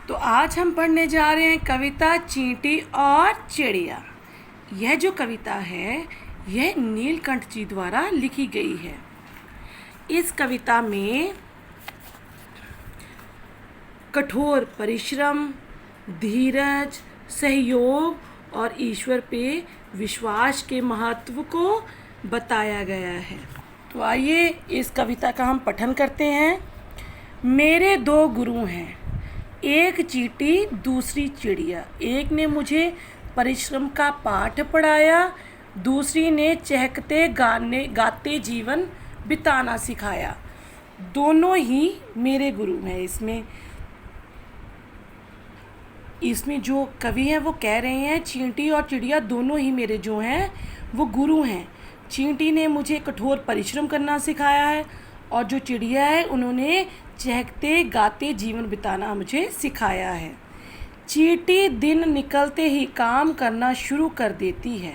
तो आज हम पढ़ने जा रहे हैं कविता चींटी और चिड़िया। यह जो कविता है यह नीलकंठ जी द्वारा लिखी गई है। इस कविता में कठोर परिश्रम, धीरज, सहयोग और ईश्वर पे विश्वास के महत्व को बताया गया है। तो आइए इस कविता का हम पठन करते हैं। मेरे दो गुरु हैं, एक चींटी दूसरी चिड़िया। एक ने मुझे परिश्रम का पाठ पढ़ाया, दूसरी ने चहकते गाते जीवन बिताना सिखाया। दोनों ही मेरे गुरु हैं। इसमें जो कवि हैं वो कह रहे हैं चींटी और चिड़िया दोनों ही मेरे जो हैं वो गुरु हैं। चींटी ने मुझे कठोर परिश्रम करना सिखाया है और जो चिड़िया है उन्होंने चहकते गाते जीवन बिताना मुझे सिखाया है। चींटी दिन निकलते ही काम करना शुरू कर देती है।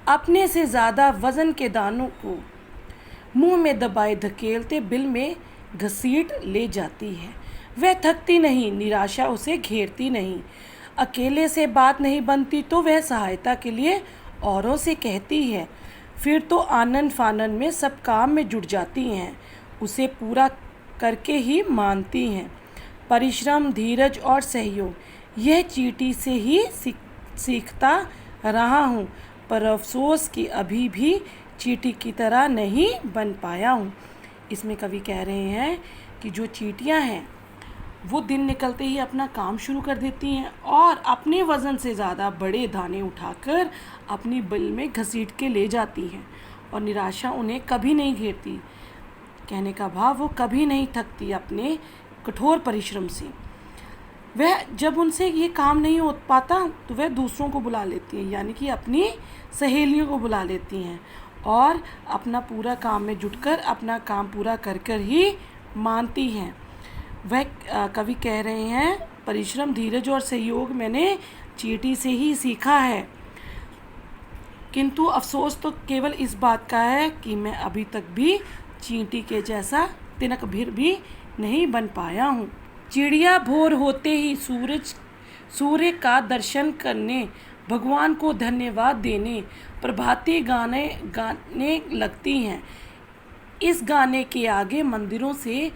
अपने से ज़्यादा वज़न के दानों को मुंह में दबाए धकेलते बिल में घसीट ले जाती है। वह थकती नहीं, निराशा उसे घेरती नहीं। अकेले से बात नहीं बनती तो वह सहायता के लिए औरों से कहती है। फिर तो आनन फानन में सब काम में जुट जाती हैं, उसे पूरा करके ही मानती हैं। परिश्रम, धीरज और सहयोग यह चींटी से ही सीखता रहा हूँ, पर अफसोस कि अभी भी चींटी की तरह नहीं बन पाया हूँ। इसमें कवि कह रहे हैं कि जो चींटियाँ हैं वो दिन निकलते ही अपना काम शुरू कर देती हैं और अपने वज़न से ज़्यादा बड़े दाने उठाकर अपनी बिल में घसीट के ले जाती हैं और निराशा उन्हें कभी नहीं घेरती। कहने का भाव वो कभी नहीं थकती अपने कठोर परिश्रम से। वह जब उनसे ये काम नहीं हो पाता तो वह दूसरों को बुला लेती हैं, यानी कि अपनी सहेलियों को बुला लेती हैं और अपना पूरा काम में जुटकर अपना काम पूरा कर कर ही मानती हैं। वह कवि कह रहे हैं परिश्रम, धीरज और सहयोग मैंने चींटी से ही सीखा है, किंतु अफसोस तो केवल इस बात का है कि मैं अभी तक भी चींटी के जैसा तिनक भर भी नहीं बन पाया हूँ। चिड़िया भोर होते ही सूर्य का दर्शन करने, भगवान को धन्यवाद देने प्रभाती गाने लगती हैं। इस गाने के आगे मंदिरों से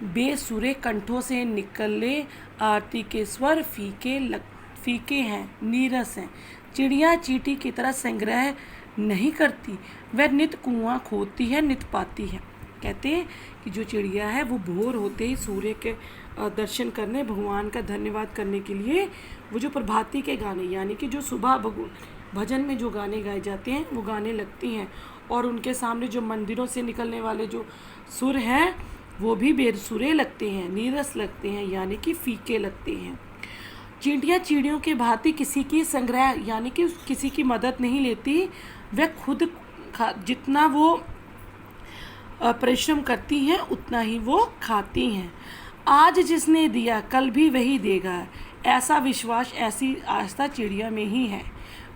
बेसुरे कंठों से निकले आरती के स्वर फीके हैं, नीरस हैं। चिड़िया चींटी की तरह संग्रह नहीं करती, वह नित कुआं खोदती है, नित पाती है। कहते हैं कि जो चिड़िया है वो भोर होते ही सूर्य के दर्शन करने, भगवान का धन्यवाद करने के लिए वो जो प्रभाती के गाने यानी कि जो सुबह भजन में जो गाने गाए जाते हैं वो गाने लगती हैं और उनके सामने जो मंदिरों से निकलने वाले जो सुर हैं वो भी बेसुरे लगते हैं, नीरस लगते हैं, यानी कि फीके लगते हैं। चींटियाँ चिड़ियों के भांति किसी की संग्रह यानी कि किसी की मदद नहीं लेती। वह खुद जितना वो परिश्रम करती हैं उतना ही वो खाती हैं। आज जिसने दिया कल भी वही देगा, ऐसा विश्वास, ऐसी आस्था चिड़िया में ही है।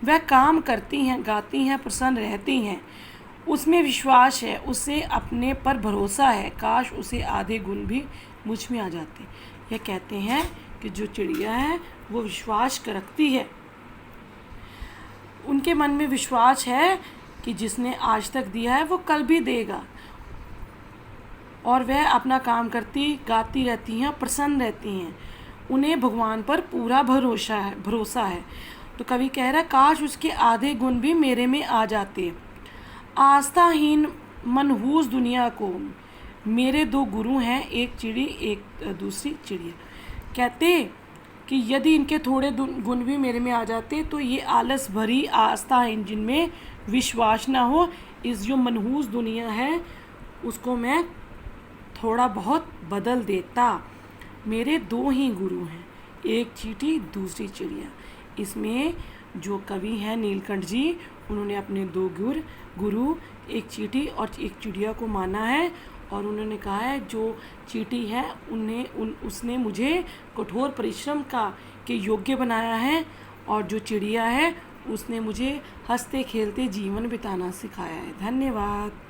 वह काम करती हैं, गाती हैं, प्रसन्न रहती हैं, उसमें विश्वास है, उसे अपने पर भरोसा है। काश उसे आधे गुण भी मुझ में आ जाते। यह कहते हैं कि जो चिड़िया है वो विश्वास रखती है, उनके मन में विश्वास है कि जिसने आज तक दिया है वो कल भी देगा और वह अपना काम करती गाती रहती हैं, प्रसन्न रहती हैं, उन्हें भगवान पर पूरा भरोसा है। तो कवि कह रहा है काश उसके आधे गुण भी मेरे में आ जाते। आस्थाहीन मनहूस दुनिया को मेरे दो गुरु हैं, एक चिड़ी एक दूसरी चिड़िया। कहते कि यदि इनके थोड़े गुण भी मेरे में आ जाते तो ये आलस भरी आस्थाहीन जिनमें विश्वास ना हो, इस जो मनहूस दुनिया है उसको मैं थोड़ा बहुत बदल देता। मेरे दो ही गुरु हैं, एक चींटी दूसरी चिड़िया। इसमें जो कवि हैं नीलकंठ जी, उन्होंने अपने दो गुरु एक चींटी और एक चिड़िया को माना है और उन्होंने कहा है जो चींटी है उसने मुझे कठोर परिश्रम के योग्य बनाया है और जो चिड़िया है उसने मुझे हंसते खेलते जीवन बिताना सिखाया है। धन्यवाद।